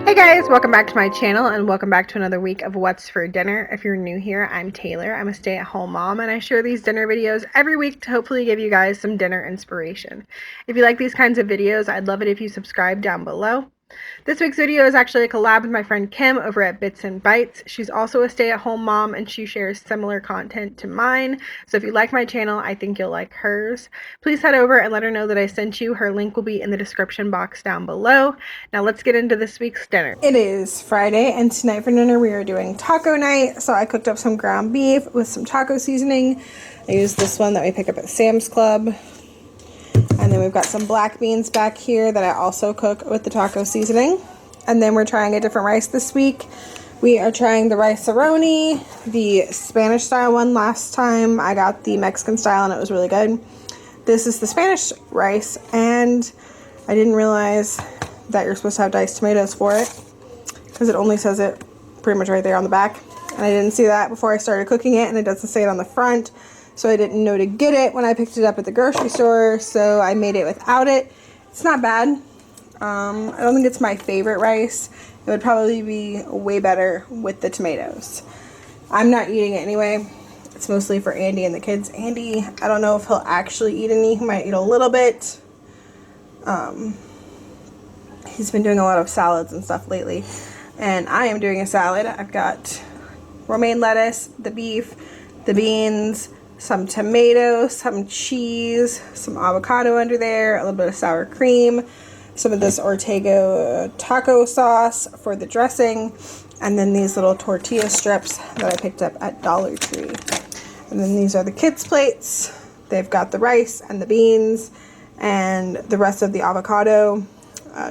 Hey guys, welcome back to my channel and welcome back to another week of What's for Dinner. If you're new here, I'm Taylor. I'm a stay-at-home mom and I share these dinner videos every week to hopefully give you guys some dinner inspiration. If you like these kinds of videos, I'd love it if you subscribe down below. This week's video is actually a collab with my friend Kim over at Bits and Bites. She's also a stay-at-home mom and she shares similar content to mine. So if you like my channel, I think you'll like hers. Please head over and let her know that I sent you. Her link will be in the description box down below. Now let's get into this week's dinner. It is Friday and tonight for dinner we are doing taco night. So I cooked up some ground beef with some taco seasoning. I used this one that we pick up at Sam's Club. And then we've got some black beans back here that I also cook with the taco seasoning. And then we're trying a different rice this week. We are trying the rice-a-roni, the Spanish style one. Last time I got the Mexican style and it was really good. This is the Spanish rice and I didn't realize that you're supposed to have diced tomatoes for it because it only says it pretty much right there on the back. And I didn't see that before I started cooking it and it doesn't say it on the front. So I didn't know to get it when I picked it up at the grocery store, so I made it without it. It's not bad. I don't think it's my favorite rice. It would probably be way better with the tomatoes. I'm not eating it anyway. It's mostly for Andy and the kids. Andy, I don't know if he'll actually eat any. He might eat a little bit. He's been doing a lot of salads and stuff lately. And I am doing a salad. I've got romaine lettuce, the beef, the beans, some tomatoes, some cheese, some avocado under there, a little bit of sour cream, some of this Ortega taco sauce for the dressing, and then these little tortilla strips that I picked up at Dollar Tree. And then these are the kids' plates. They've got the rice and the beans and the rest of the avocado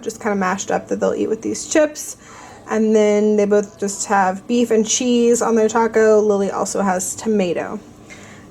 just kind of mashed up that they'll eat with these chips. And then they both just have beef and cheese on their taco. Lily also has tomato.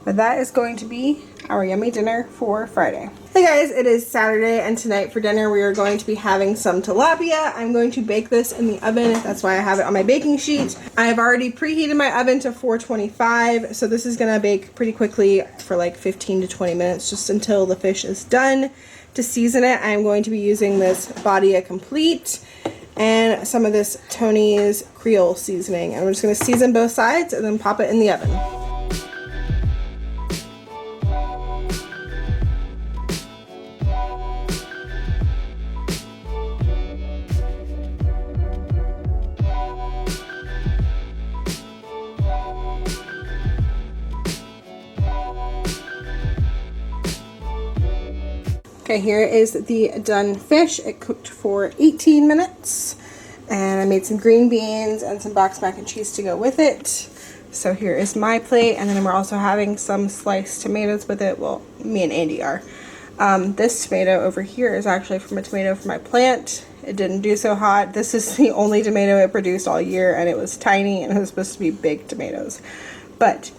But that is going to be our yummy dinner for Friday. Hey guys, it is Saturday and tonight for dinner we are going to be having some tilapia. I'm going to bake this in the oven. That's why I have it on my baking sheet. I have already preheated my oven to 425, so this is going to bake pretty quickly for like 15 to 20 minutes just until the fish is done. To season it, I'm going to be using this Badia Complete and some of this Tony's Creole seasoning. And we're just going to season both sides and then pop it in the oven. Okay, here is the done fish. It cooked for 18 minutes. And I made some green beans and some boxed mac and cheese to go with it. So here is my plate. And then we're also having some sliced tomatoes with it. Well, me and Andy are. This tomato over here is actually from a tomato from my plant. It didn't do so hot. This is the only tomato it produced all year. And it was tiny and it was supposed to be big tomatoes. But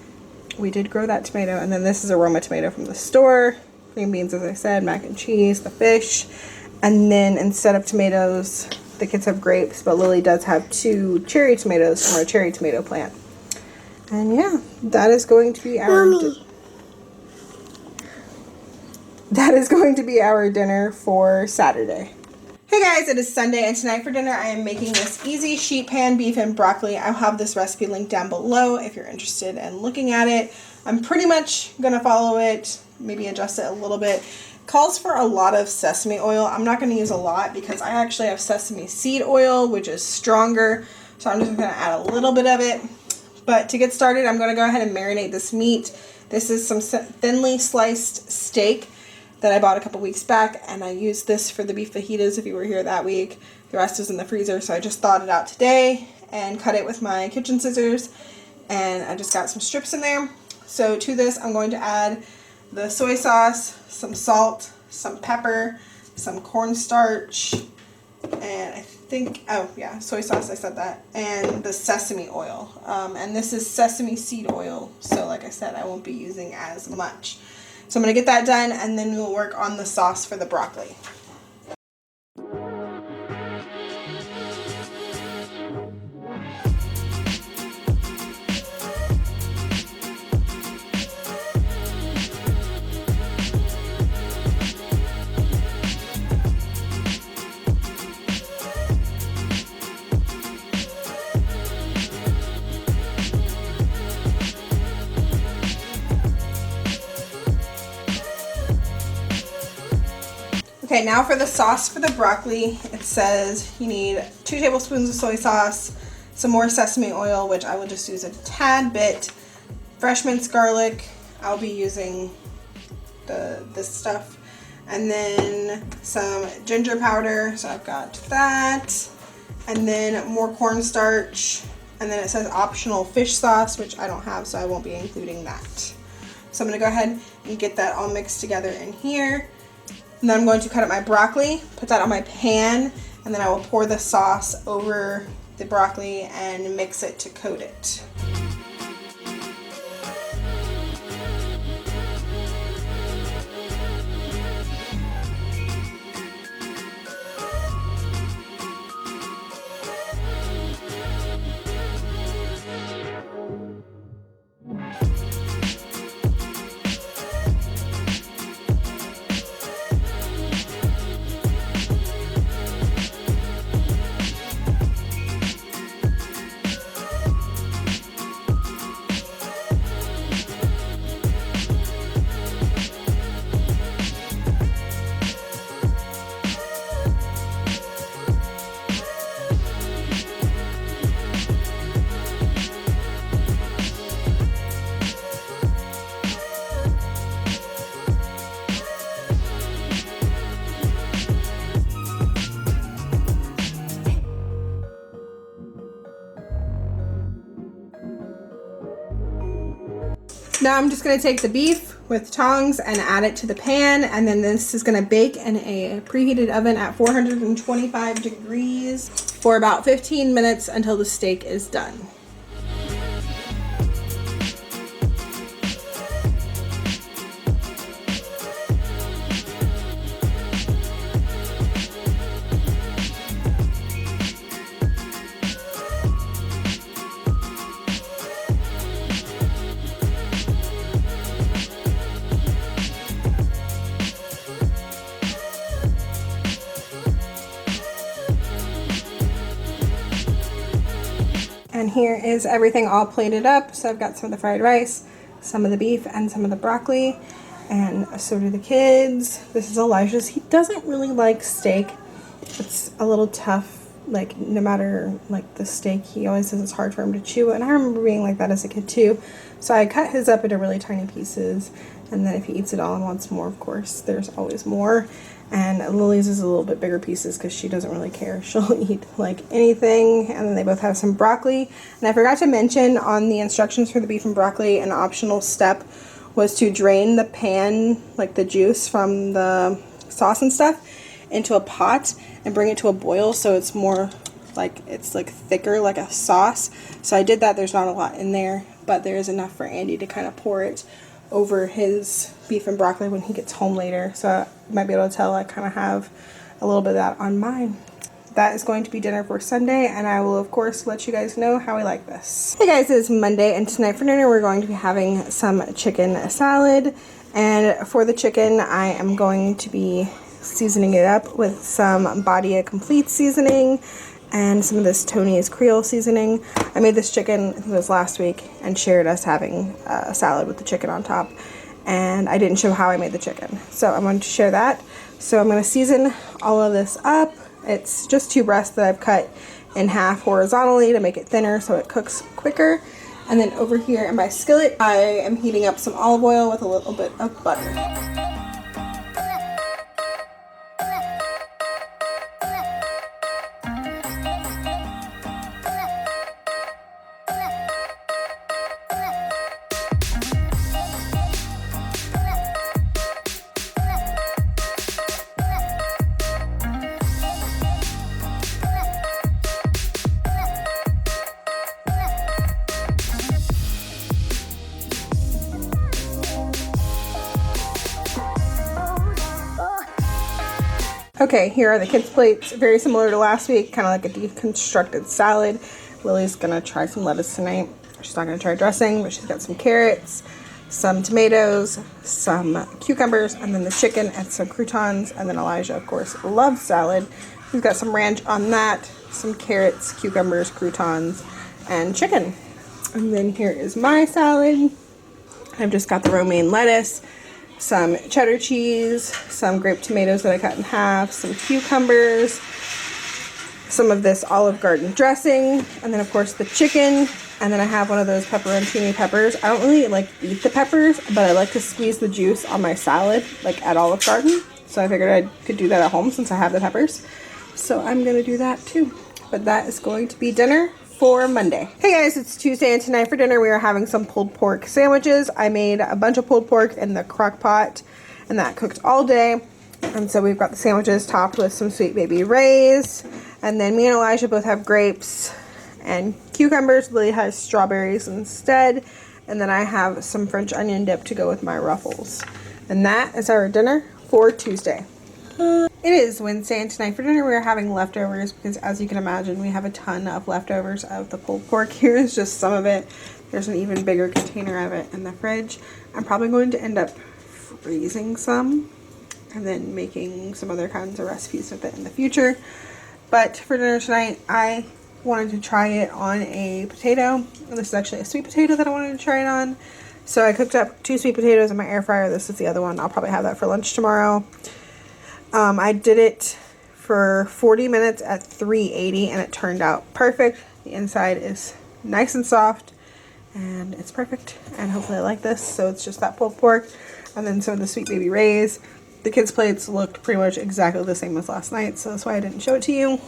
we did grow that tomato. And then this is a Roma tomato from the store. Green beans, as I said, mac and cheese, the fish, and then instead of tomatoes, the kids have grapes, but Lily does have 2 cherry tomatoes from our cherry tomato plant. And yeah, that is going to be our dinner for Saturday. Hey guys, it is Sunday and tonight for dinner I am making this easy sheet pan beef and broccoli. I'll have this recipe linked down below if you're interested in looking at it. I'm pretty much going to follow it, maybe adjust it a little bit. Calls for a lot of sesame oil. I'm not going to use a lot because I actually have sesame seed oil, which is stronger. So I'm just going to add a little bit of it. But to get started, I'm going to go ahead and marinate this meat. This is some thinly sliced steak that I bought a couple weeks back, and I used this for the beef fajitas if you were here that week. The rest is in the freezer, so I just thawed it out today and cut it with my kitchen scissors, and I just got some strips in there. So to this, I'm going to add the soy sauce, some salt, some pepper, some cornstarch, and I think, oh yeah, soy sauce, I said that, and the sesame oil. And this is sesame seed oil, so like I said, I won't be using as much. So I'm going to get that done, and then we'll work on the sauce for the broccoli. Okay, now for the sauce for the broccoli. It says you need 2 tablespoons of soy sauce, some more sesame oil, which I will just use a tad bit, fresh minced garlic. I'll be using this stuff, and then some ginger powder, so I've got that, and then more cornstarch, and then it says optional fish sauce, which I don't have, so I won't be including that. So I'm going to go ahead and get that all mixed together in here, and then I'm going to cut up my broccoli, put that on my pan, and then I will pour the sauce over the broccoli and mix it to coat it. Now I'm just going to take the beef with tongs and add it to the pan, and then this is going to bake in a preheated oven at 425 degrees for about 15 minutes until the steak is done. And here is everything all plated up. So I've got some of the fried rice, some of the beef, and some of the broccoli. And so do the kids. This is Elijah's. He doesn't really like steak. It's a little tough. Like, no matter like the steak, he always says it's hard for him to chew. And I remember being like that as a kid too. So I cut his up into really tiny pieces. And then if he eats it all and wants more, of course, there's always more. And Lily's is a little bit bigger pieces because she doesn't really care. She'll eat like anything. And then they both have some broccoli. And I forgot to mention on the instructions for the beef and broccoli, an optional step was to drain the pan, like the juice from the sauce and stuff, into a pot and bring it to a boil so it's more like, it's like thicker like a sauce. So I did that. There's not a lot in there, but there is enough for Andy to kind of pour it over his beef and broccoli when he gets home later. So you might be able to tell I kind of have a little bit of that on mine. That is going to be dinner for Sunday, and I will of course let you guys know how I like this. Hey guys, it's Monday, and tonight for dinner we're going to be having some chicken salad. And for the chicken, I am going to be seasoning it up with some Badia Complete seasoning and some of this Tony's Creole seasoning. I made this chicken, I think it was last week, and shared us having a salad with the chicken on top. And I didn't show how I made the chicken, so I'm going to share that. So I'm going to season all of this up. It's just 2 breasts that I've cut in half horizontally to make it thinner so it cooks quicker. And then over here in my skillet, I am heating up some olive oil with a little bit of butter. Okay, here are the kids' plates. Very similar to last week, kind of like a deconstructed salad. Lily's gonna try some lettuce tonight. She's not gonna try dressing, but she's got some carrots, some tomatoes, some cucumbers, and then the chicken and some croutons. And then Elijah, of course, loves salad. He's got some ranch on that, some carrots, cucumbers, croutons, and chicken. And then here is my salad. I've just got the romaine lettuce, some cheddar cheese, some grape tomatoes that I cut in half, some cucumbers, some of this Olive Garden dressing, and then of course the chicken, and then I have one of those pepperoncini peppers. I don't really like eat the peppers, but I like to squeeze the juice on my salad, like at Olive Garden. So I figured I could do that at home since I have the peppers. So I'm gonna do that too. But that is going to be dinner for Monday. Hey guys, it's Tuesday, and tonight for dinner we are having some pulled pork sandwiches. I made a bunch of pulled pork in the crock pot, and that cooked all day. And so we've got the sandwiches topped with some Sweet Baby Rays. And then me and Elijah both have grapes and cucumbers. Lily has strawberries instead. And then I have some French onion dip to go with my ruffles. And that is our dinner for Tuesday. It is Wednesday, and tonight for dinner we are having leftovers because, as you can imagine, we have a ton of leftovers of the pulled pork. Here is just some of it. There's an even bigger container of it in the fridge. I'm probably going to end up freezing some and then making some other kinds of recipes with it in the future. But for dinner tonight, I wanted to try it on a potato. This is actually a sweet potato that I wanted to try it on. So I cooked up 2 sweet potatoes in my air fryer. This is the other one. I'll probably have that for lunch tomorrow. I did it for 40 minutes at 380 and it turned out perfect. The inside is nice and soft and it's perfect, and hopefully I like this. So it's just that pulled pork and then some of the Sweet Baby Rays. The kids' plates looked pretty much exactly the same as last night, so that's why I didn't show it to you.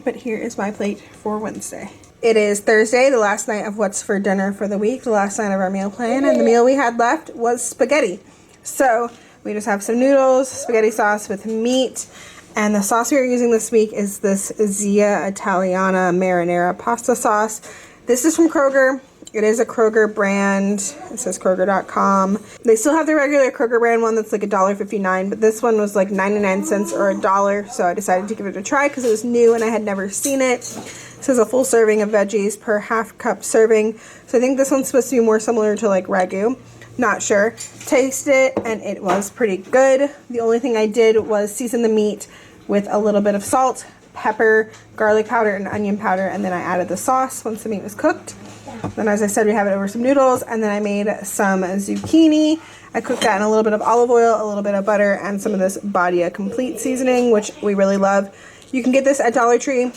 But here is my plate for Wednesday. It is Thursday, the last night of what's for dinner for the week, the last night of our meal plan, and the meal we had left was spaghetti. So we just have some noodles, spaghetti sauce with meat, and the sauce we are using this week is this Zia Italiana marinara pasta sauce. This is from Kroger. It is a Kroger brand. It says Kroger.com. They still have the regular Kroger brand one that's like $1.59, but this one was like 99 cents or $1, so I decided to give it a try because it was new and I had never seen it. It says a full serving of veggies per half cup serving. So I think this one's supposed to be more similar to like ragu. Not sure. Taste it and it was pretty good. The only thing I did was season the meat with a little bit of salt, pepper, garlic powder, and onion powder, and then I added the sauce once the meat was cooked. Then, as I said, we have it over some noodles, and then I made some zucchini. I cooked that in a little bit of olive oil, a little bit of butter, and some of this Badia Complete seasoning, which we really love. You can get this at Dollar Tree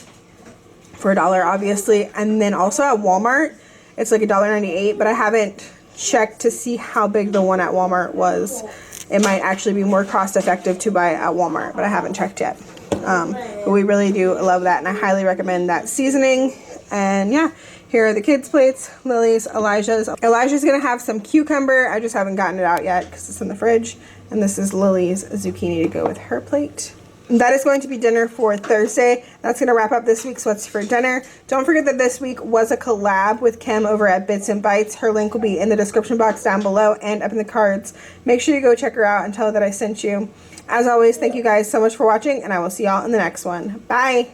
for $1, obviously, and then also at Walmart. It's like $1.98, but I haven't checked to see how big the one at Walmart was. It might actually be more cost effective to buy at Walmart, but I haven't checked yet. But we really do love that, and I highly recommend that seasoning. And yeah, here are the kids' plates, Lily's, Elijah's. Elijah's gonna have some cucumber. I just haven't gotten it out yet because it's in the fridge. And this is Lily's zucchini to go with her plate. And that is going to be dinner for Thursday. That's gonna wrap up this week's What's for Dinner. Don't forget that this week was a collab with Kim over at Bits and Bites. Her link will be in the description box down below and up in the cards. Make sure you go check her out and tell her that I sent you. As always, thank you guys so much for watching, and I will see y'all in the next one. Bye.